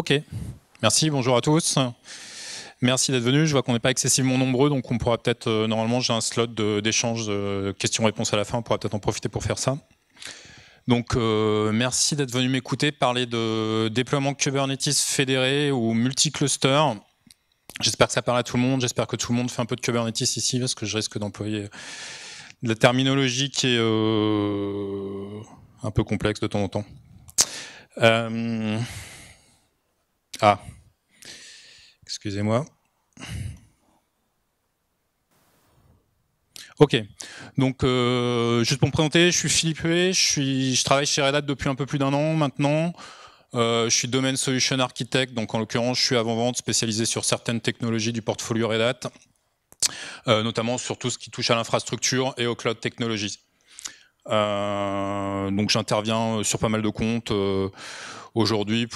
Ok, merci, bonjour à tous. Merci d'être venus. Je vois qu'on n'est pas excessivement nombreux, donc on pourra peut-être, normalement j'ai un slot d'échange, questions-réponses à la fin, on pourra peut-être en profiter pour faire ça. Donc merci d'être venu m'écouter parler de déploiement Kubernetes fédéré ou multi-cluster. J'espère que ça parle à tout le monde, j'espère que tout le monde fait un peu de Kubernetes ici, parce que je risque d'employer de la terminologie qui est un peu complexe de temps en temps. Excusez-moi. Ok, donc juste pour me présenter, je suis Philippe Huet, je travaille chez Red Hat depuis un peu plus d'1 an maintenant. Je suis Domain Solution Architect, donc en l'occurrence je suis avant-vente spécialisé sur certaines technologies du portfolio Red Hat, notamment sur tout ce qui touche à l'infrastructure et aux cloud technologies. Donc j'interviens sur pas mal de comptes aujourd'hui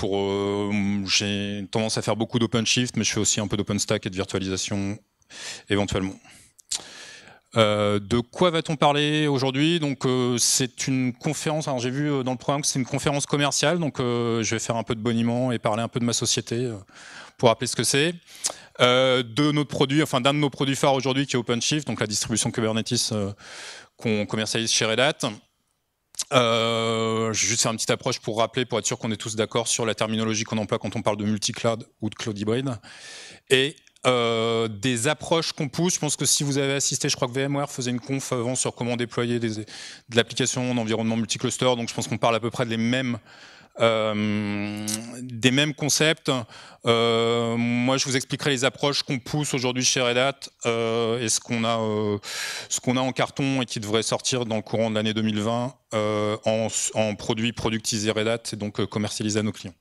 j'ai tendance à faire beaucoup d'OpenShift, mais je fais aussi un peu d'OpenStack et de virtualisation éventuellement. De quoi va-t-on parler aujourd'hui? Donc c'est une conférence, alors j'ai vu dans le programme que c'est une conférence commerciale, donc je vais faire un peu de boniment et parler un peu de ma société pour rappeler ce que c'est. De notre produit, enfin d'un de nos produits phares aujourd'hui qui est OpenShift, donc la distribution Kubernetes qu'on commercialise chez Red Hat. Je vais juste faire une petite approche pour rappeler, pour être sûr qu'on est tous d'accord sur la terminologie qu'on emploie quand on parle de multi-cloud ou de cloud hybride. Et des approches qu'on pousse. Je pense que si vous avez assisté, je crois que VMware faisait une conf avant sur comment déployer de l'application en environnement multicluster, donc je pense qu'on parle à peu près des mêmes concepts. Moi, je vous expliquerai les approches qu'on pousse aujourd'hui chez Red Hat et ce qu'on a en carton et qui devrait sortir dans le courant de l'année 2020 en produits productisés Red Hat et donc commercialisés à nos clients.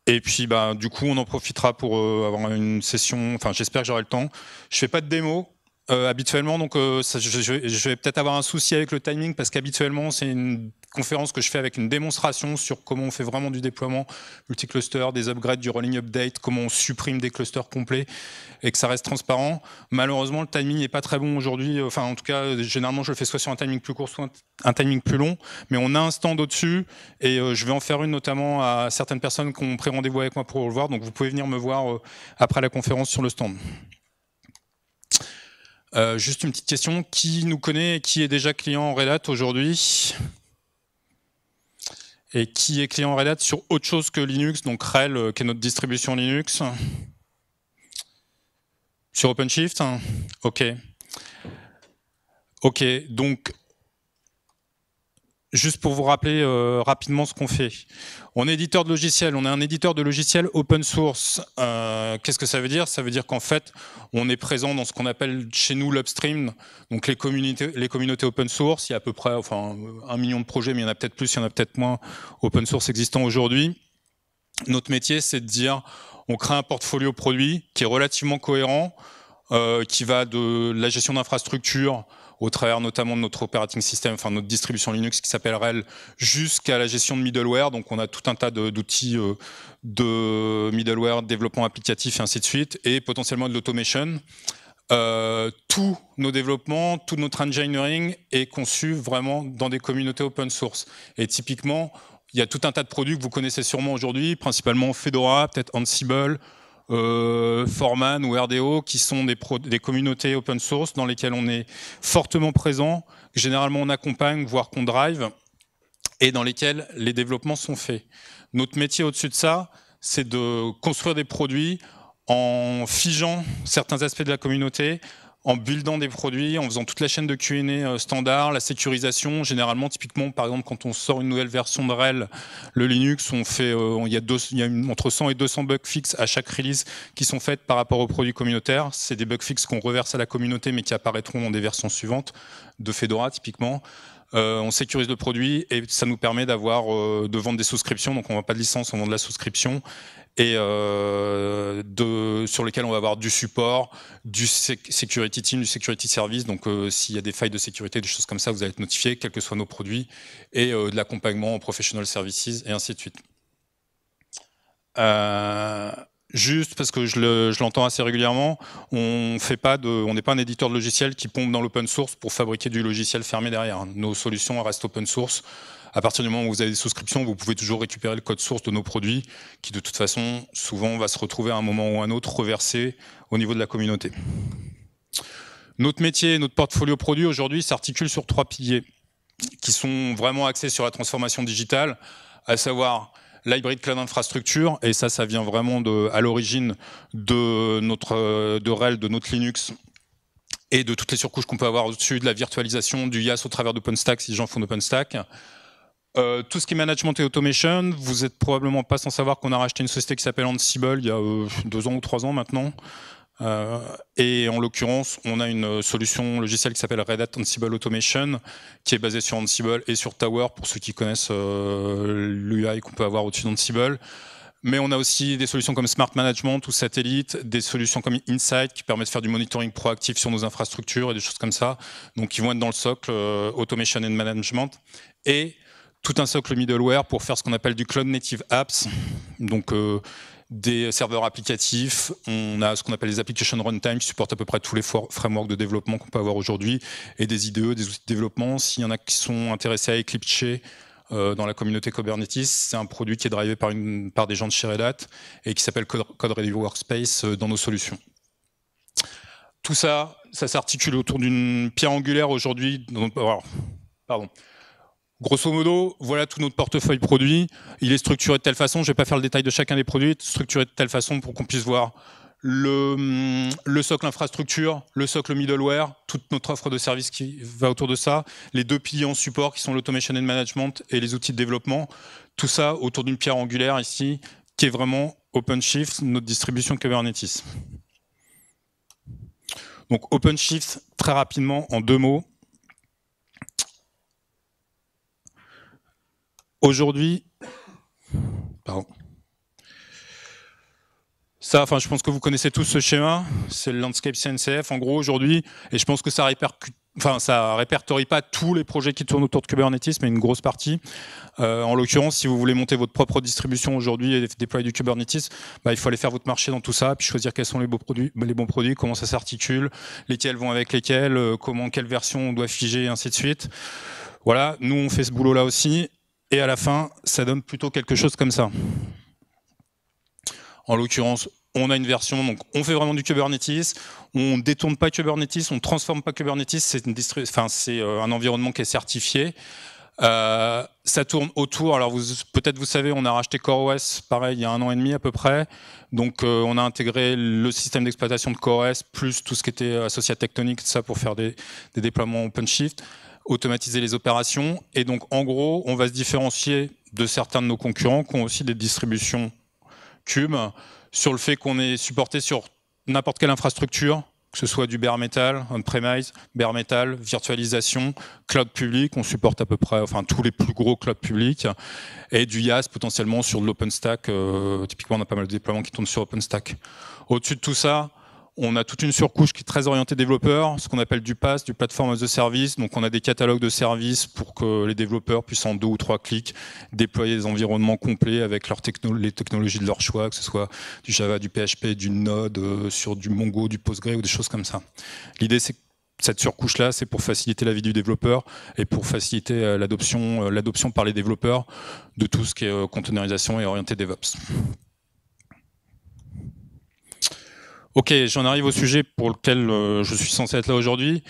Et puis, du coup, on en profitera pour avoir une session. Enfin, j'espère que j'aurai le temps. Je fais pas de démo habituellement, donc je vais peut-être avoir un souci avec le timing parce qu'habituellement, c'est une conférence que je fais avec une démonstration sur comment on fait vraiment du déploiement multi-cluster, des upgrades, du rolling update, comment on supprime des clusters complets et que ça reste transparent. Malheureusement, le timing n'est pas très bon aujourd'hui. Enfin, en tout cas, généralement, je le fais soit sur un timing plus court, soit un timing plus long. Mais on a un stand au-dessus et je vais en faire une notamment à certaines personnes qui ont pris rendez-vous avec moi pour le voir. Donc, vous pouvez venir me voir après la conférence sur le stand. Juste une petite question. Qui nous connaît et qui est déjà client Red Hat aujourd'hui? Et qui est client Red Hat sur autre chose que Linux, donc RHEL, qui est notre distribution Linux? Sur OpenShift? Ok. Ok, donc, juste pour vous rappeler rapidement ce qu'on fait. On est éditeur de logiciels, on est un éditeur de logiciels open source. Qu'est-ce que ça veut dire? Ça veut dire qu'en fait, on est présent dans ce qu'on appelle chez nous l'upstream, donc les communautés open source. Il y a à peu près 1 million de projets, mais il y en a peut-être plus, il y en a peut-être moins open source existants aujourd'hui. Notre métier, c'est de dire, on crée un portfolio produit qui est relativement cohérent, qui va de la gestion d'infrastructure au travers notamment de notre operating system, enfin notre distribution Linux qui s'appelle RHEL, jusqu'à la gestion de middleware. Donc on a tout un tas d'outils de middleware, de développement applicatif et ainsi de suite, et potentiellement de l'automation. Tous nos développements, tout notre engineering est conçu vraiment dans des communautés open source. Et typiquement, il y a tout un tas de produits que vous connaissez sûrement aujourd'hui, principalement Fedora, peut-être Ansible, Foreman ou RDO, qui sont des communautés open source dans lesquelles on est fortement présent, que généralement on accompagne, voire qu'on drive, et dans lesquelles les développements sont faits. Notre métier au-dessus de ça, c'est de construire des produits en figeant certains aspects de la communauté, en buildant des produits, en faisant toute la chaîne de Q&A standard, la sécurisation. Généralement, typiquement, par exemple, quand on sort une nouvelle version de RHEL, le Linux, on fait, il y a entre 100 et 200 bugs fixes à chaque release qui sont faites par rapport aux produits communautaires. C'est des bugs fixes qu'on reverse à la communauté, mais qui apparaîtront dans des versions suivantes, de Fedora typiquement. On sécurise le produit et ça nous permet de vendre des souscriptions. Donc on ne vend pas de licence, on vend de la souscription. Et sur lesquels on va avoir du support, du security team, du security service. Donc s'il y a des failles de sécurité, des choses comme ça, vous allez être notifié, quels que soient nos produits, et de l'accompagnement en professional services, et ainsi de suite. juste parce que je l'entends assez régulièrement, on n'est pas un éditeur de logiciel qui pompe dans l'open source pour fabriquer du logiciel fermé derrière. Nos solutions restent open source. À partir du moment où vous avez des souscriptions, vous pouvez toujours récupérer le code source de nos produits, qui de toute façon, souvent, va se retrouver à un moment ou à un autre reversé au niveau de la communauté. Notre métier, notre portfolio produit aujourd'hui s'articule sur 3 piliers qui sont vraiment axés sur la transformation digitale, à savoir l'hybrid cloud infrastructure, et ça vient vraiment à l'origine de RHEL, de notre Linux, et de toutes les surcouches qu'on peut avoir au-dessus, de la virtualisation, du IaaS au travers d'OpenStack, si les gens font d'OpenStack. Tout ce qui est management et automation, vous êtes probablement pas sans savoir qu'on a racheté une société qui s'appelle Ansible il y a 2 ans ou 3 ans maintenant. Et en l'occurrence, on a une solution logicielle qui s'appelle Red Hat Ansible Automation, qui est basée sur Ansible et sur Tower, pour ceux qui connaissent l'UI qu'on peut avoir au-dessus d'Ansible. Mais on a aussi des solutions comme Smart Management ou Satellite, des solutions comme Insight qui permettent de faire du monitoring proactif sur nos infrastructures et des choses comme ça. Donc, qui vont être dans le socle Automation and Management. Et tout un socle middleware pour faire ce qu'on appelle du Cloud Native Apps. Donc, des serveurs applicatifs, on a ce qu'on appelle les application runtime qui supportent à peu près tous les frameworks de développement qu'on peut avoir aujourd'hui, et des IDE, des outils de développement. S'il y en a qui sont intéressés à Eclipse dans la communauté Kubernetes, c'est un produit qui est drivé par des gens de chez Red Hat et qui s'appelle Code Ready Workspace dans nos solutions. Tout ça, ça s'articule autour d'une pierre angulaire aujourd'hui. Pardon. Grosso modo, voilà tout notre portefeuille produit. Il est structuré de telle façon, je ne vais pas faire le détail de chacun des produits, structuré de telle façon pour qu'on puisse voir le socle infrastructure, le socle middleware, toute notre offre de services qui va autour de ça, les 2 piliers en support qui sont l'automation and management et les outils de développement. Tout ça autour d'une pierre angulaire ici, qui est vraiment OpenShift, notre distribution Kubernetes. Donc OpenShift, très rapidement, en 2 mots. Aujourd'hui, pardon. Ça, je pense que vous connaissez tous ce schéma, c'est le landscape CNCF en gros aujourd'hui, et je pense que ça répertorie pas tous les projets qui tournent autour de Kubernetes, mais une grosse partie. En l'occurrence, si vous voulez monter votre propre distribution aujourd'hui et déployer du Kubernetes, il faut aller faire votre marché dans tout ça, puis choisir quels sont les bons produits, comment ça s'articule, lesquels vont avec lesquels, quelle version on doit figer, et ainsi de suite. Voilà, nous on fait ce boulot-là aussi. Et à la fin, ça donne plutôt quelque chose comme ça. En l'occurrence, on a une version, donc on fait vraiment du Kubernetes, on ne détourne pas Kubernetes, on ne transforme pas Kubernetes, c'est un environnement qui est certifié. Ça tourne autour, alors peut-être vous savez, on a racheté CoreOS, pareil, il y a 1 an et demi à peu près. Donc on a intégré le système d'exploitation de CoreOS, plus tout ce qui était associé à Tectonic, ça pour faire des déploiements OpenShift, automatiser les opérations. Et donc en gros, on va se différencier de certains de nos concurrents qui ont aussi des distributions Kube sur le fait qu'on est supporté sur n'importe quelle infrastructure, que ce soit du bare metal, on-premise, bare metal, virtualisation, cloud public, on supporte à peu près tous les plus gros clouds publics, et du IaaS potentiellement sur de l'OpenStack. Typiquement, on a pas mal de déploiements qui tournent sur OpenStack. Au-dessus de tout ça, on a toute une surcouche qui est très orientée développeur, ce qu'on appelle du PaaS, du Platform as a Service. Donc on a des catalogues de services pour que les développeurs puissent en 2 ou 3 clics déployer des environnements complets avec les technologies de leur choix, que ce soit du Java, du PHP, du Node, sur du Mongo, du Postgre ou des choses comme ça. L'idée, c'est que cette surcouche-là, c'est pour faciliter la vie du développeur et pour faciliter l'adoption par les développeurs de tout ce qui est containerisation et orienté DevOps. Ok, j'en arrive au sujet pour lequel je suis censé être là aujourd'hui.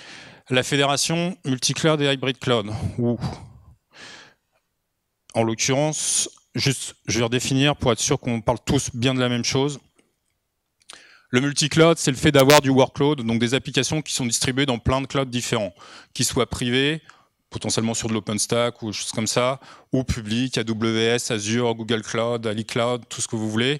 La fédération multi-cloud et hybrid cloud. En l'occurrence, juste, je vais redéfinir pour être sûr qu'on parle tous bien de la même chose. Le multi-cloud, c'est le fait d'avoir du workload, donc des applications qui sont distribuées dans plein de clouds différents, qui soient privés, potentiellement sur de l'OpenStack ou des choses comme ça, ou publics, AWS, Azure, Google Cloud, Ali Cloud, tout ce que vous voulez.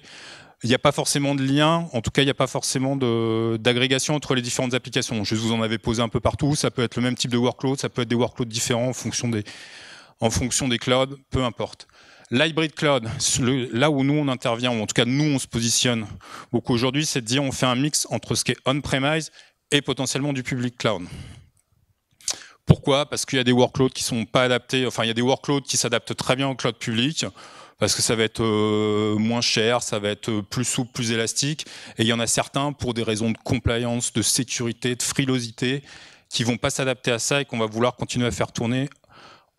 Il n'y a pas forcément de lien, en tout cas, il n'y a pas forcément d'agrégation entre les différentes applications. Je vous en avais posé un peu partout, ça peut être le même type de workload, ça peut être des workloads différents en fonction des clouds, peu importe. L'hybrid cloud, là où nous on intervient, ou en tout cas nous on se positionne beaucoup aujourd'hui, c'est de dire on fait un mix entre ce qui est on-premise et potentiellement du public cloud. Pourquoi ? Parce qu'il y a des workloads qui ne sont pas adaptés, il y a des workloads qui s'adaptent très bien au cloud public. parce que ça va être moins cher, ça va être plus souple, plus élastique. Et il y en a certains, pour des raisons de compliance, de sécurité, de frilosité, qui vont pas s'adapter à ça et qu'on va vouloir continuer à faire tourner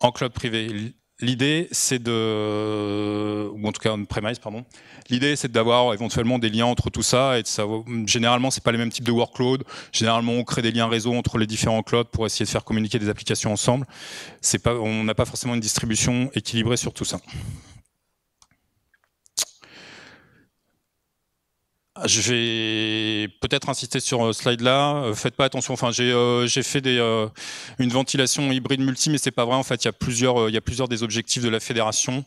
en cloud privé. L'idée, c'est ou en tout cas on-premise, pardon. L'idée, c'est d'avoir éventuellement des liens entre tout ça et de savoir. Généralement, c'est pas les mêmes types de workload. Généralement, on crée des liens réseau entre les différents clouds pour essayer de faire communiquer des applications ensemble. On n'a pas forcément une distribution équilibrée sur tout ça. Je vais peut-être insister sur ce slide-là. Faites pas attention. Enfin, j'ai fait une ventilation hybride multi, mais c'est pas vrai. En fait, il y a plusieurs des objectifs de la fédération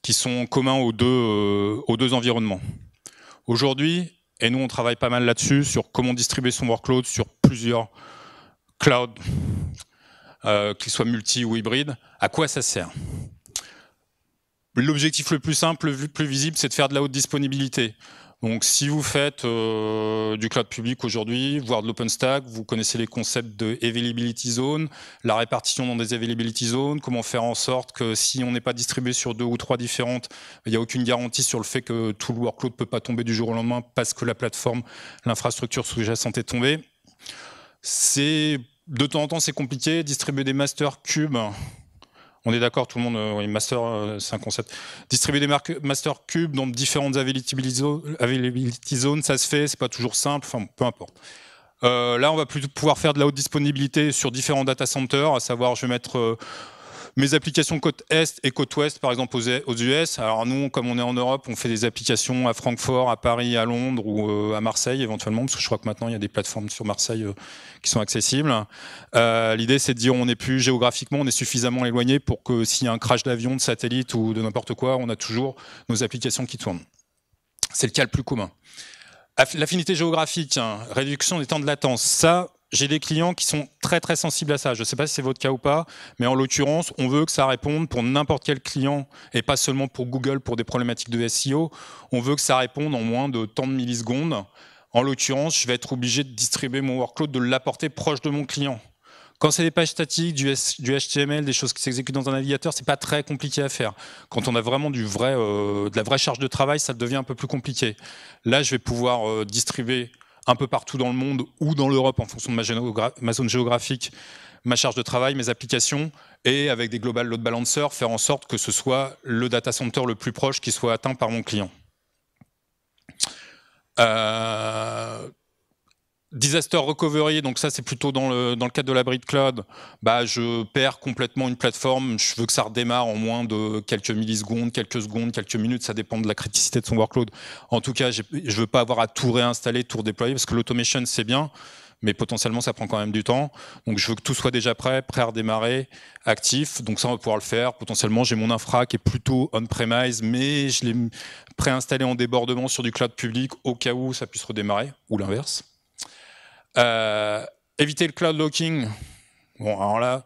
qui sont communs aux deux environnements. Aujourd'hui, et nous on travaille pas mal là-dessus, sur comment distribuer son workload sur plusieurs clouds, qu'ils soient multi ou hybrides. À quoi ça sert? L'objectif le plus simple, le plus visible, c'est de faire de la haute disponibilité. Donc, si vous faites du cloud public aujourd'hui, voire de l'OpenStack, vous connaissez les concepts de availability zone, la répartition dans des availability zones, comment faire en sorte que si on n'est pas distribué sur 2 ou 3 différentes, il n'y a aucune garantie sur le fait que tout le workload ne peut pas tomber du jour au lendemain parce que la plateforme, l'infrastructure sous-jacente est tombée. De temps en temps, c'est compliqué. Distribuer des master cubes. On est d'accord, tout le monde, oui, master, c'est un concept. Distribuer des master cubes dans différentes availability zones, ça se fait, c'est pas toujours simple, enfin, peu importe. Là, on va plutôt pouvoir faire de la haute disponibilité sur différents data centers, à savoir, je vais mettre mes applications côte Est et côte Ouest, par exemple, aux US. Alors nous, comme on est en Europe, on fait des applications à Francfort, à Paris, à Londres ou à Marseille, éventuellement, parce que je crois que maintenant, il y a des plateformes sur Marseille qui sont accessibles. L'idée, c'est de dire on n'est plus géographiquement, on est suffisamment éloigné pour que s'il y a un crash d'avion, de satellite ou de n'importe quoi, on a toujours nos applications qui tournent. C'est le cas le plus commun. L'affinité géographique, réduction des temps de latence, ça, j'ai des clients qui sont très très sensibles à ça. Je ne sais pas si c'est votre cas ou pas, mais en l'occurrence, on veut que ça réponde pour n'importe quel client, et pas seulement pour Google pour des problématiques de SEO. On veut que ça réponde en moins de tant de millisecondes. En l'occurrence, je vais être obligé de distribuer mon workload, de l'apporter proche de mon client. Quand c'est des pages statiques, du HTML, des choses qui s'exécutent dans un navigateur, c'est pas très compliqué à faire. Quand on a vraiment de la vraie charge de travail, ça devient un peu plus compliqué. Là, je vais pouvoir distribuer un peu partout dans le monde ou dans l'Europe en fonction de ma zone géographique, ma charge de travail, mes applications, et avec des global load balancers, faire en sorte que ce soit le data center le plus proche qui soit atteint par mon client. Disaster recovery, donc ça c'est plutôt dans le cadre de l'hybrid cloud, je perds complètement une plateforme, je veux que ça redémarre en moins de quelques millisecondes, quelques secondes, quelques minutes, ça dépend de la criticité de son workload. En tout cas, je veux pas avoir à tout réinstaller, tout redéployer, parce que l'automation c'est bien, mais potentiellement ça prend quand même du temps. Donc je veux que tout soit déjà prêt à redémarrer, actif, donc ça on va pouvoir le faire. Potentiellement j'ai mon infra qui est plutôt on-premise, mais je l'ai préinstallé en débordement sur du cloud public au cas où ça puisse redémarrer, ou l'inverse. Éviter le cloud locking. Bon, alors là,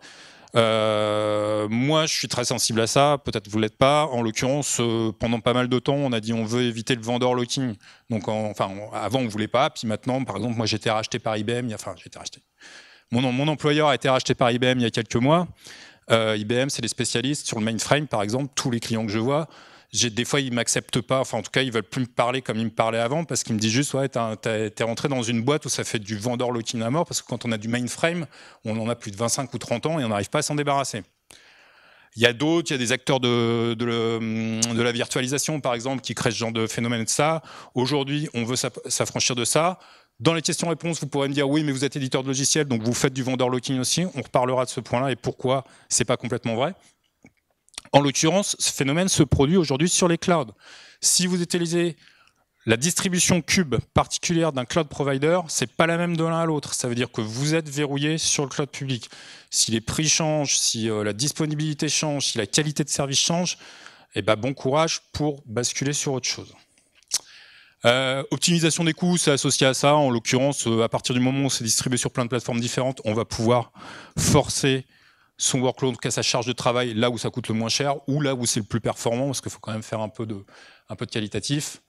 moi, je suis très sensible à ça. Peut-être vous l'êtes pas. En l'occurrence, pendant pas mal de temps, on a dit on veut éviter le vendor locking. Donc, avant, on voulait pas. Puis maintenant, par exemple, moi, j'ai été racheté par IBM. J'ai été racheté. Mon employeur a été racheté par IBM il y a quelques mois. IBM, c'est des spécialistes sur le mainframe, par exemple. Tous les clients que je vois. Des fois, ils ne m'acceptent pas, enfin en tout cas, ils ne veulent plus me parler comme ils me parlaient avant, parce qu'ils me disent juste, ouais, t'es rentré dans une boîte où ça fait du vendor locking à mort, parce que quand on a du mainframe, on en a plus de 25 ou 30 ans et on n'arrive pas à s'en débarrasser. Il y a d'autres, il y a des acteurs de la virtualisation, par exemple, qui créent ce genre de phénomène de ça. Aujourd'hui, on veut s'affranchir de ça. Dans les questions-réponses, vous pourrez me dire, oui, mais vous êtes éditeur de logiciel, donc vous faites du vendor locking aussi. On reparlera de ce point-là et pourquoi c'est pas complètement vrai. En l'occurrence, ce phénomène se produit aujourd'hui sur les clouds. Si vous utilisez la distribution cube particulière d'un cloud provider, c'est pas la même de l'un à l'autre. Ça veut dire que vous êtes verrouillé sur le cloud public. Si les prix changent, si la disponibilité change, si la qualité de service change, bon courage pour basculer sur autre chose. Optimisation des coûts, c'est associé à ça. En l'occurrence, à partir du moment où c'est distribué sur plein de plateformes différentes, on va pouvoir forcer son workload qu'à sa charge de travail là où ça coûte le moins cher ou là où c'est le plus performant, parce qu'il faut quand même faire un peu de qualitatif.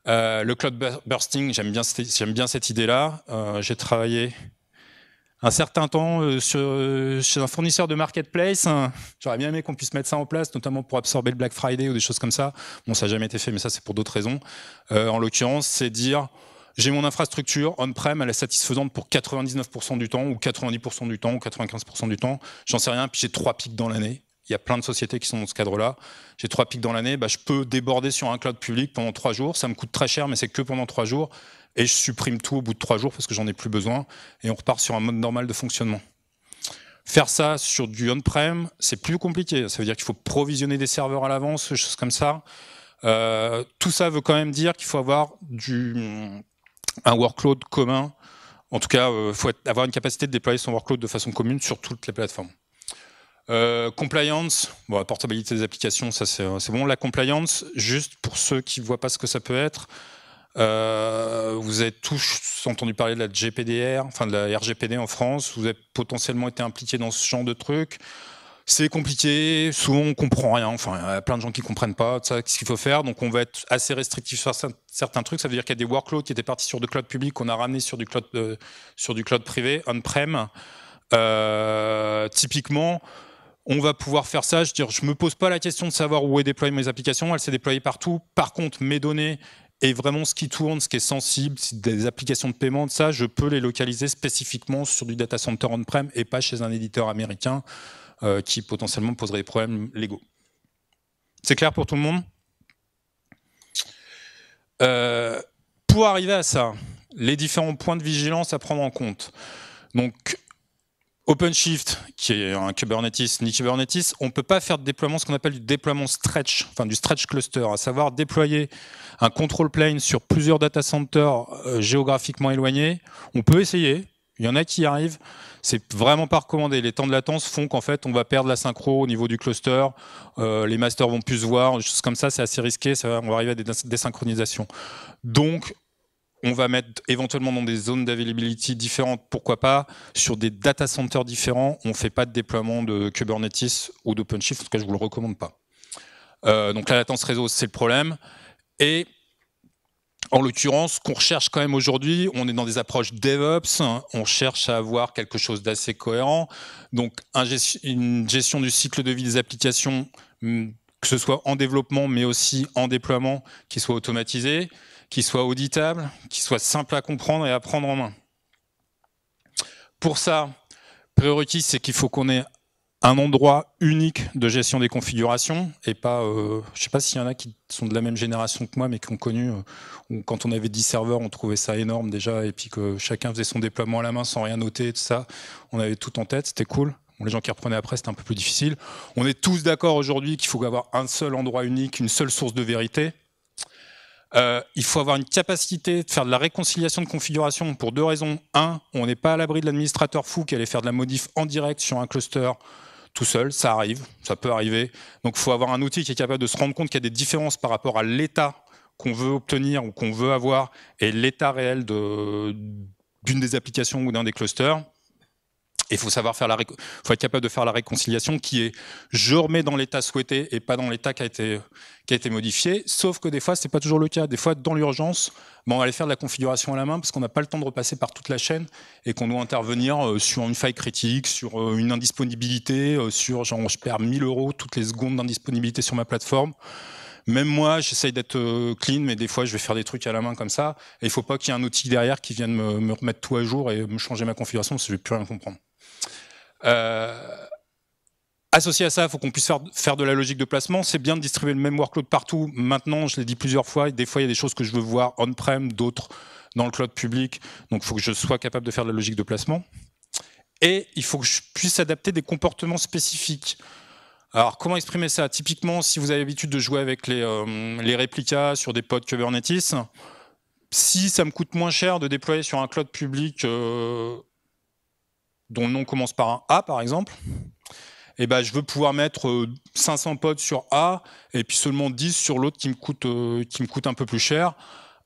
Le cloud bursting, j'aime bien cette idée-là. J'ai travaillé un certain temps chez un fournisseur de marketplace. J'aurais bien aimé qu'on puisse mettre ça en place, notamment pour absorber le Black Friday ou des choses comme ça. Bon, ça n'a jamais été fait, mais ça, c'est pour d'autres raisons. En l'occurrence, c'est dire, j'ai mon infrastructure on-prem, elle est satisfaisante pour 99% du temps, ou 90% du temps, ou 95% du temps. J'en sais rien, puis j'ai 3 pics dans l'année. Il y a plein de sociétés qui sont dans ce cadre-là. J'ai 3 pics dans l'année, je peux déborder sur un cloud public pendant 3 jours. Ça me coûte très cher, mais c'est que pendant 3 jours. Et je supprime tout au bout de 3 jours parce que j'en ai plus besoin. Et on repart sur un mode normal de fonctionnement. Faire ça sur du on-prem, c'est plus compliqué. Ça veut dire qu'il faut provisionner des serveurs à l'avance, des choses comme ça. Tout ça veut quand même dire qu'il faut avoir un workload commun. En tout cas, il faut avoir une capacité de déployer son workload de façon commune sur toutes les plateformes. Compliance, bon, la portabilité des applications, ça c'est bon. La compliance, juste pour ceux qui ne voient pas ce que ça peut être, vous avez tous entendu parler de la GPDR, enfin de la RGPD en France, vous avez potentiellement été impliqué dans ce genre de trucs. C'est compliqué, souvent on comprend rien, enfin il y a plein de gens qui comprennent pas ça, ce qu'il faut faire, donc on va être assez restrictif sur certains trucs. Ça veut dire qu'il y a des workloads qui étaient partis sur du cloud public qu'on a ramené sur du cloud privé, on-prem. Typiquement, on va pouvoir faire ça, je me pose pas la question de savoir où est déployée mes applications, elle s'est déployée partout. Par contre, mes données et vraiment ce qui tourne, ce qui est sensible, des applications de paiement, de ça, je peux les localiser spécifiquement sur du data center on-prem et pas chez un éditeur américain qui potentiellement poserait des problèmes légaux. C'est clair pour tout le monde ? Pour arriver à ça, les différents points de vigilance à prendre en compte. Donc, OpenShift, qui est un Kubernetes, ni Kubernetes, on ne peut pas faire de déploiement, ce qu'on appelle du déploiement stretch, enfin du stretch cluster, à savoir déployer un control plane sur plusieurs data centers géographiquement éloignés. On peut essayer, il y en a qui y arrivent, c'est vraiment pas recommandé. Les temps de latence font qu'en fait on va perdre la synchro au niveau du cluster, les masters vont plus se voir, des choses comme ça, c'est assez risqué, on va arriver à des désynchronisations. Donc, on va mettre éventuellement dans des zones d'availability différentes, pourquoi pas, sur des data centers différents. On ne fait pas de déploiement de Kubernetes ou d'OpenShift, en tout cas, je ne vous le recommande pas. Donc la latence réseau, c'est le problème. Et en l'occurrence, ce qu'on recherche quand même aujourd'hui, on est dans des approches DevOps, hein, on cherche à avoir quelque chose d'assez cohérent. Donc une gestion du cycle de vie des applications, que ce soit en développement, mais aussi en déploiement, qui soit automatisée, qui soit auditable, qui soit simple à comprendre et à prendre en main. Pour ça, prérequis, c'est qu'il faut qu'on ait un endroit unique de gestion des configurations et pas, je ne sais pas s'il y en a qui sont de la même génération que moi, mais qui ont connu, quand on avait 10 serveurs, on trouvait ça énorme déjà, et puis que chacun faisait son déploiement à la main sans rien noter, tout ça, on avait tout en tête, c'était cool. Bon, les gens qui reprenaient après, c'était un peu plus difficile. On est tous d'accord aujourd'hui qu'il faut avoir un seul endroit unique, une seule source de vérité. Il faut avoir une capacité de faire de la réconciliation de configuration pour 2 raisons. 1, on n'est pas à l'abri de l'administrateur fou qui allait faire de la modif en direct sur un cluster tout seul, ça arrive, ça peut arriver. Donc il faut avoir un outil qui est capable de se rendre compte qu'il y a des différences par rapport à l'état qu'on veut obtenir ou qu'on veut avoir et l'état réel d'une des applications ou d'un des clusters. Et il faut savoir faut être capable de faire la réconciliation qui est je remets dans l'état souhaité et pas dans l'état qui a été modifié. Sauf que des fois, c'est pas toujours le cas. Des fois, dans l'urgence, on va aller faire de la configuration à la main parce qu'on n'a pas le temps de repasser par toute la chaîne et qu'on doit intervenir sur une faille critique, sur une indisponibilité, sur genre je perds 1000 € toutes les secondes d'indisponibilité sur ma plateforme. Même moi, j'essaye d'être clean, mais des fois, je vais faire des trucs à la main comme ça. Et il ne faut pas qu'il y ait un outil derrière qui vienne me remettre tout à jour et me changer ma configuration parce que je ne vais plus rien comprendre. Associé à ça, il faut qu'on puisse faire de la logique de placement. C'est bien de distribuer le même workload partout. Maintenant, je l'ai dit plusieurs fois, des fois il y a des choses que je veux voir on-prem, d'autres dans le cloud public. Donc il faut que je sois capable de faire de la logique de placement. Et il faut que je puisse adapter des comportements spécifiques. Alors comment exprimer ça? Typiquement, si vous avez l'habitude de jouer avec les réplicas sur des pods Kubernetes, si ça me coûte moins cher de déployer sur un cloud public dont le nom commence par un A, par exemple, et je veux pouvoir mettre 500 pods sur A et puis seulement 10 sur l'autre qui me coûte un peu plus cher,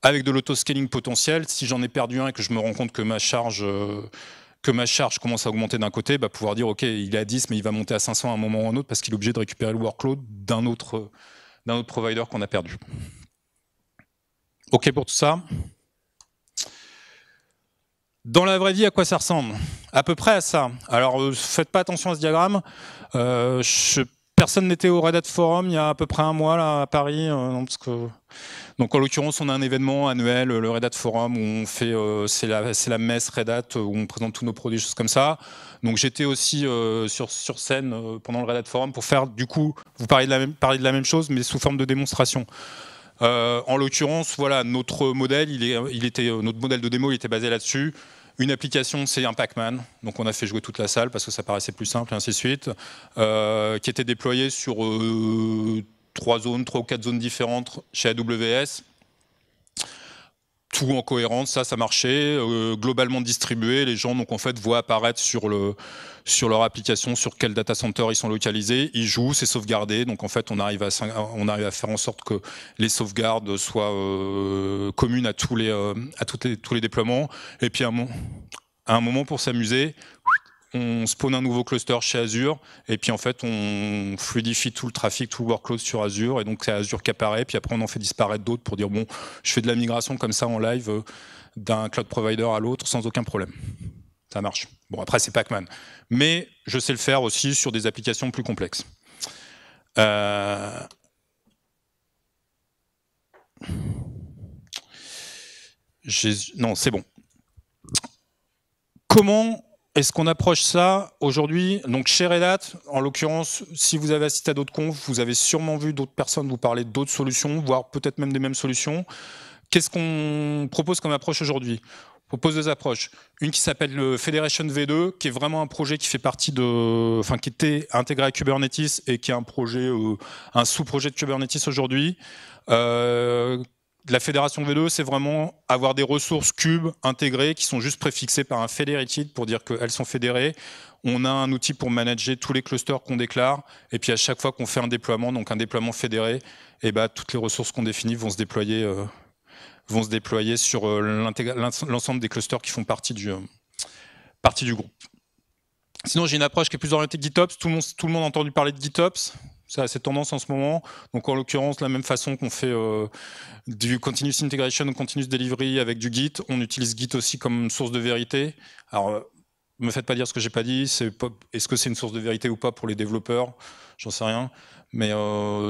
avec de l'autoscaling potentiel. Si j'en ai perdu un et que je me rends compte que ma charge commence à augmenter d'un côté, pouvoir dire ok, il est à 10 mais il va monter à 500 à un moment ou à un autre parce qu'il est obligé de récupérer le workload d'un autre provider qu'on a perdu. Ok pour tout ça? Dans la vraie vie, à quoi ça ressemble? À peu près à ça. Alors, faites pas attention à ce diagramme. Personne n'était au Red Hat Forum il y a à peu près un mois là, à Paris. Non, parce que... Donc en l'occurrence, on a un événement annuel, le Red Hat Forum, où on fait, c'est la messe Red Hat, où on présente tous nos produits, choses comme ça. Donc j'étais aussi sur scène pendant le Red Hat Forum pour faire, du coup, vous parlez de la même chose, mais sous forme de démonstration. En l'occurrence, voilà, notre modèle, notre modèle de démo, il était basé là-dessus. Une application, c'est un Pac-Man, donc on a fait jouer toute la salle parce que ça paraissait plus simple, et ainsi de suite, qui était déployé sur 3 ou 4 zones différentes chez AWS. Tout en cohérence, ça marchait, globalement distribué. Les gens, donc en fait, voient apparaître sur leur application sur quel data center ils sont localisés. Ils jouent, c'est sauvegardé. Donc en fait, on arrive à faire en sorte que les sauvegardes soient communes à tous les déploiements. Et puis à un moment pour s'amuser, on spawn un nouveau cluster chez Azure, et puis en fait on fluidifie tout le trafic, tout le workload sur Azure, et donc c'est Azure qui apparaît, puis après on en fait disparaître d'autres pour dire bon, je fais de la migration comme ça en live d'un cloud provider à l'autre sans aucun problème. Ça marche. Bon, après c'est Pac-Man, mais je sais le faire aussi sur des applications plus complexes. Non, c'est bon. Comment est-ce qu'on approche ça aujourd'hui? Donc chez Red Hat, en l'occurrence, si vous avez assisté à d'autres confs, vous avez sûrement vu d'autres personnes vous parler d'autres solutions, voire peut-être même des mêmes solutions. Qu'est-ce qu'on propose comme approche aujourd'hui? On propose 2 approches. Une qui s'appelle le Federation V2, qui est vraiment un projet qui fait partie qui était intégré à Kubernetes et qui est un projet, un sous-projet de Kubernetes aujourd'hui. La fédération V2, c'est vraiment avoir des ressources cubes intégrées qui sont juste préfixées par un federated pour dire qu'elles sont fédérées. On a un outil pour manager tous les clusters qu'on déclare. Et puis à chaque fois qu'on fait un déploiement, donc un déploiement fédéré, et toutes les ressources qu'on définit vont se déployer sur l'ensemble des clusters qui font partie du groupe. Sinon, j'ai une approche qui est plus orientée GitOps. Tout le monde a entendu parler de GitOps. Ça a cette tendance en ce moment. Donc, en l'occurrence, la même façon qu'on fait du continuous integration ou continuous delivery avec du Git, on utilise Git aussi comme source de vérité. Alors, me faites pas dire ce que j'ai pas dit. Est-ce que c'est une source de vérité ou pas pour les développeurs? J'en sais rien. Mais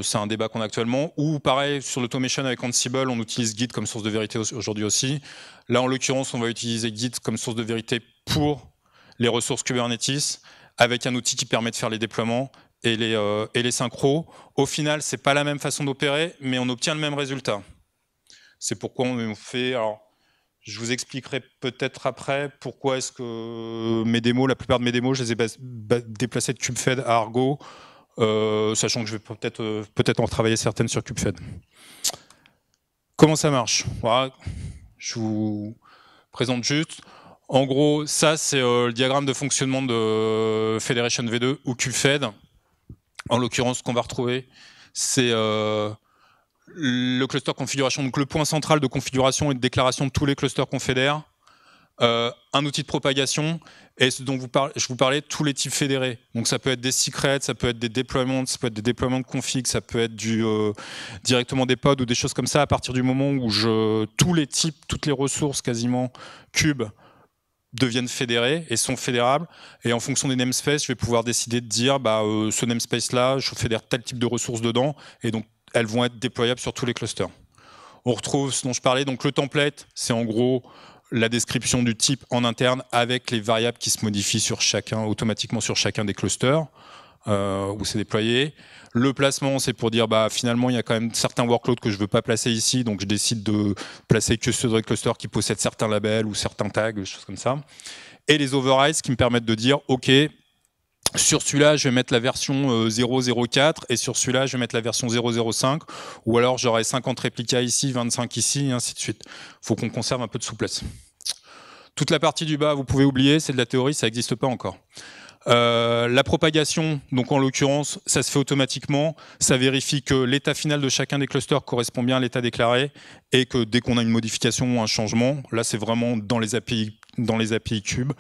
c'est un débat qu'on a actuellement. Ou pareil, sur l'automation avec Ansible, on utilise Git comme source de vérité aujourd'hui aussi. Là, en l'occurrence, on va utiliser Git comme source de vérité pour les ressources Kubernetes, avec un outil qui permet de faire les déploiements et les synchros. Au final, c'est pas la même façon d'opérer, mais on obtient le même résultat. C'est pourquoi on fait... Alors, je vous expliquerai peut-être après pourquoi est-ce que la plupart de mes démos, je les ai déplacées de KubeFed à Argo, sachant que je vais peut-être en travailler certaines sur KubeFed. Comment ça marche? Voilà, je vous présente juste. En gros, ça, c'est le diagramme de fonctionnement de Federation V2 ou KubeFed. En l'occurrence, ce qu'on va retrouver, c'est le cluster configuration, donc le point central de configuration et de déclaration de tous les clusters qu'on fédère, un outil de propagation, et ce dont je vous parlais, tous les types fédérés. Donc ça peut être des secrets, ça peut être des deployments, ça peut être des déploiements de config, ça peut être directement des pods ou des choses comme ça, à partir du moment où tous les types, toutes les ressources quasiment cube deviennent fédérés et sont fédérables, et en fonction des namespaces, je vais pouvoir décider de dire ce namespace-là, je fédère tel type de ressources dedans, et donc elles vont être déployables sur tous les clusters. On retrouve ce dont je parlais, donc le template, c'est en gros la description du type en interne avec les variables qui se modifient automatiquement sur chacun des clusters où c'est déployé. Le placement, c'est pour dire finalement il y a quand même certains workloads que je ne veux pas placer ici, donc je décide de placer que sur des clusters qui possèdent certains labels ou certains tags, des choses comme ça. Et les overrides qui me permettent de dire ok, sur celui-là, je vais mettre la version 0.04 et sur celui-là, je vais mettre la version 0.05, ou alors j'aurai 50 réplicas ici, 25 ici, et ainsi de suite. Il faut qu'on conserve un peu de souplesse. Toute la partie du bas, vous pouvez oublier, c'est de la théorie, ça n'existe pas encore. La propagation, donc en l'occurrence, ça se fait automatiquement. Ça vérifie que l'état final de chacun des clusters correspond bien à l'état déclaré et que dès qu'on a une modification ou un changement, là c'est vraiment dans les API Cube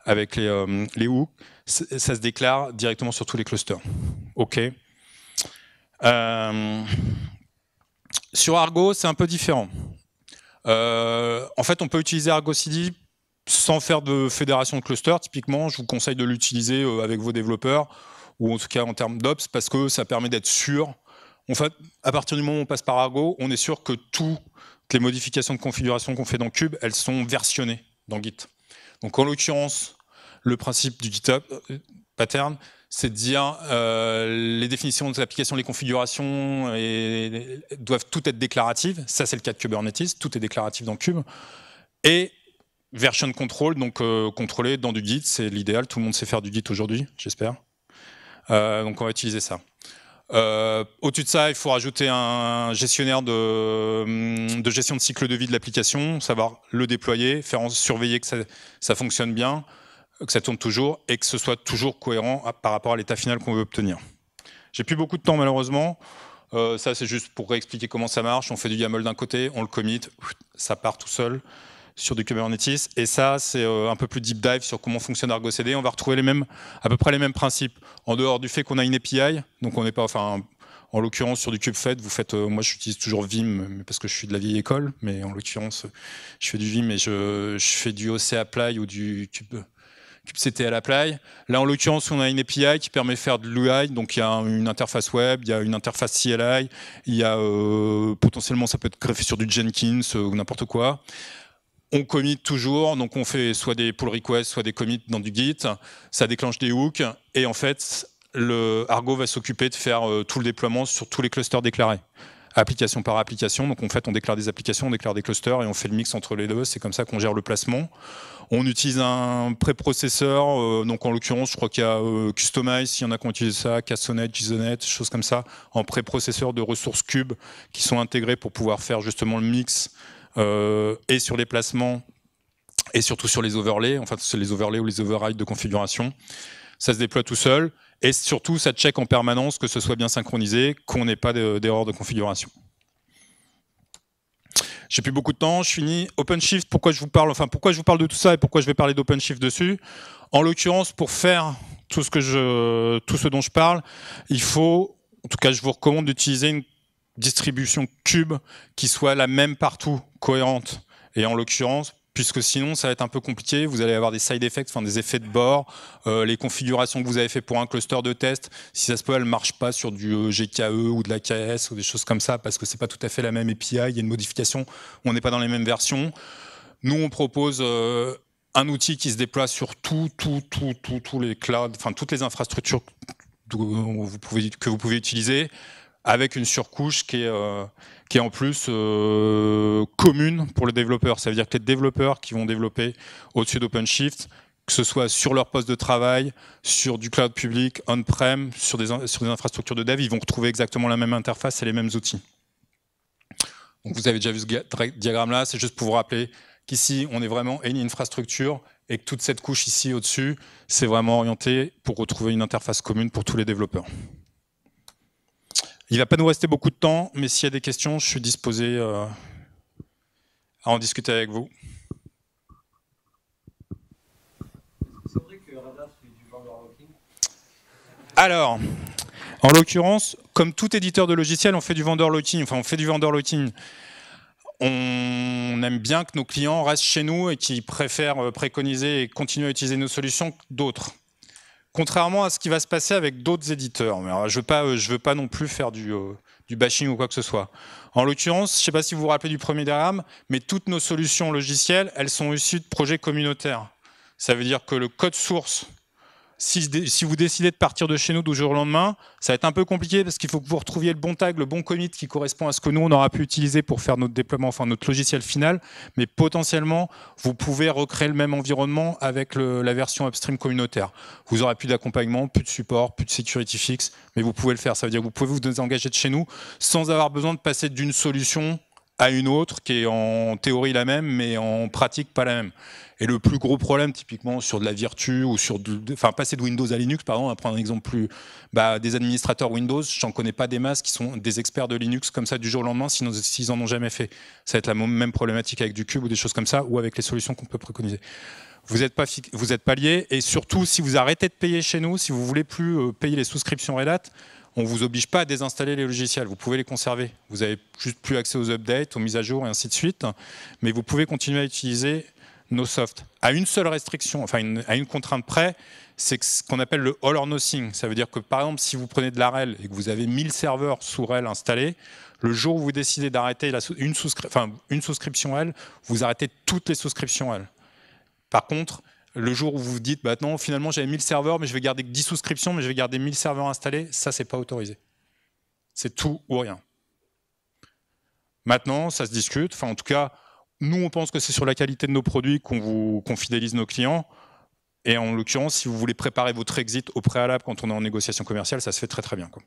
avec les hooks, ça se déclare directement sur tous les clusters. OK. Sur Argo, c'est un peu différent. En fait, on peut utiliser Argo CD sans faire de fédération de cluster, typiquement, je vous conseille de l'utiliser avec vos développeurs, ou en tout cas en termes d'ops, parce que ça permet d'être sûr. En fait, à partir du moment où on passe par Argo, on est sûr que toutes les modifications de configuration qu'on fait dans Cube, elles sont versionnées dans Git. Donc en l'occurrence, le principe du GitHub pattern, c'est de dire les définitions de l'application, les configurations doivent toutes être déclaratives. Ça, c'est le cas de Kubernetes, tout est déclaratif dans Cube. Et version control, donc contrôlé dans du Git, c'est l'idéal. Tout le monde sait faire du Git aujourd'hui, j'espère. Donc on va utiliser ça. Au-dessus de ça, il faut rajouter un gestionnaire de gestion de cycle de vie de l'application, savoir le déployer, surveiller que ça fonctionne bien, que ça tourne toujours et que ce soit toujours cohérent par rapport à l'état final qu'on veut obtenir. J'ai plus beaucoup de temps malheureusement. Ça c'est juste pour réexpliquer comment ça marche. On fait du YAML d'un côté, on le commit, ça part tout seul sur du Kubernetes. Et ça, c'est un peu plus deep dive sur comment fonctionne Argo CD. On va retrouver à peu près les mêmes principes. En dehors du fait qu'on a une API, donc on n'est pas, enfin, en l'occurrence sur du KubeFed, vous faites, moi j'utilise toujours Vim parce que je suis de la vieille école, mais en l'occurrence, je fais du Vim et je fais du OC Apply ou du kubectl Apply. Là, en l'occurrence, on a une API qui permet de faire de l'UI, donc il y a une interface web, il y a une interface CLI, il y a potentiellement, ça peut être greffé sur du Jenkins ou n'importe quoi. On commit toujours, donc on fait soit des pull requests, soit des commits dans du Git, ça déclenche des hooks, et en fait, le Argo va s'occuper de faire tout le déploiement sur tous les clusters déclarés, application par application. Donc en fait, on déclare des applications, on déclare des clusters, et on fait le mix entre les deux, c'est comme ça qu'on gère le placement. On utilise un préprocesseur, donc en l'occurrence, je crois qu'il y a Kustomize, s'il y en a qui ont utilisé ça, Cassonnet, JSONet, choses comme ça, en préprocesseur de ressources Cube qui sont intégrées pour pouvoir faire justement le mix et sur les placements et surtout sur les overlays, enfin c'est les overlays ou les overrides de configuration. Ça se déploie tout seul et surtout ça check en permanence que ce soit bien synchronisé, qu'on n'ait pas d'erreur de configuration. J'ai plus beaucoup de temps, je finis. OpenShift, pourquoi je vous parle de tout ça et pourquoi je vais parler d'OpenShift dessus. En l'occurrence, pour faire tout ce dont je parle, il faut, en tout cas je vous recommande d'utiliser une distribution Cube qui soit la même partout, cohérente. Et en l'occurrence, puisque sinon ça va être un peu compliqué, vous allez avoir des side effects, enfin des effets de bord, les configurations que vous avez fait pour un cluster de test, si ça se peut, elles ne marchent pas sur du GKE ou de l'AKS ou des choses comme ça, parce que c'est pas tout à fait la même API, il y a une modification, on n'est pas dans les mêmes versions. Nous, on propose un outil qui se déploie sur tous les clouds, enfin toutes les infrastructures que vous pouvez utiliser, avec une surcouche qui est en plus commune pour les développeurs. Ça veut dire que les développeurs qui vont développer au-dessus d'OpenShift, que ce soit sur leur poste de travail, sur du cloud public, on-prem, sur des infrastructures de dev, ils vont retrouver exactement la même interface et les mêmes outils. Donc vous avez déjà vu ce diagramme-là, c'est juste pour vous rappeler qu'ici, on est vraiment une infrastructure et que toute cette couche ici au-dessus, c'est vraiment orienté pour retrouver une interface commune pour tous les développeurs. Il ne va pas nous rester beaucoup de temps, mais s'il y a des questions, je suis disposé à en discuter avec vous. C'est vrai que Radar fait du vendor locking. Alors, en l'occurrence, comme tout éditeur de logiciel, on fait du vendor locking. Enfin, on fait du vendor locking. On aime bien que nos clients restent chez nous et qu'ils préfèrent préconiser et continuer à utiliser nos solutions que d'autres. Contrairement à ce qui va se passer avec d'autres éditeurs. Alors, je veux pas non plus faire du bashing ou quoi que ce soit. En l'occurrence, je ne sais pas si vous vous rappelez du premier diagramme, mais toutes nos solutions logicielles, elles sont issues de projets communautaires. Ça veut dire que le code source, si vous décidez de partir de chez nous du jour au lendemain, ça va être un peu compliqué parce qu'il faut que vous retrouviez le bon tag, le bon commit qui correspond à ce que nous, on aura pu utiliser pour faire notre déploiement, enfin notre logiciel final. Mais potentiellement, vous pouvez recréer le même environnement avec la version upstream communautaire. Vous n'aurez plus d'accompagnement, plus de support, plus de security fix, mais vous pouvez le faire. Ça veut dire que vous pouvez vous désengager de chez nous sans avoir besoin de passer d'une solution à une autre qui est en théorie la même, mais en pratique pas la même. Et le plus gros problème, typiquement sur de la Virtu ou sur, passer de Windows à Linux, par exemple, on va prendre un exemple plus, des administrateurs Windows, j'en connais pas des masses qui sont des experts de Linux comme ça du jour au lendemain, sinon s'ils en ont jamais fait. Ça va être la même problématique avec du Cube ou des choses comme ça, ou avec les solutions qu'on peut préconiser. Vous n'êtes pas liés, et surtout si vous arrêtez de payer chez nous, si vous voulez plus payer les souscriptions Red Hat, on ne vous oblige pas à désinstaller les logiciels, vous pouvez les conserver. Vous n'avez juste plus accès aux updates, aux mises à jour et ainsi de suite, mais vous pouvez continuer à utiliser no soft, à une seule restriction, enfin à une contrainte près, c'est ce qu'on appelle le all or nothing. Ça veut dire que par exemple, si vous prenez de la RHEL et que vous avez 1000 serveurs sous RHEL installés, le jour où vous décidez d'arrêter une souscription RHEL, vous arrêtez toutes les souscriptions RHEL. Par contre, le jour où vous vous dites, bah non, finalement j'avais 1000 serveurs, mais je vais garder que 10 souscriptions, mais je vais garder 1000 serveurs installés, ça c'est pas autorisé. C'est tout ou rien. Maintenant, ça se discute. Enfin, en tout cas, nous, on pense que c'est sur la qualité de nos produits qu'on fidélise nos clients. Et en l'occurrence, si vous voulez préparer votre exit au préalable quand on est en négociation commerciale, ça se fait très très bien, quoi.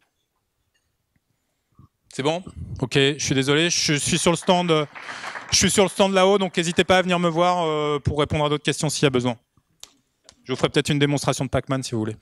C'est bon? Ok, je suis désolé, je suis sur le stand là-haut, donc n'hésitez pas à venir me voir pour répondre à d'autres questions s'il y a besoin. Je vous ferai peut-être une démonstration de Pac-Man si vous voulez.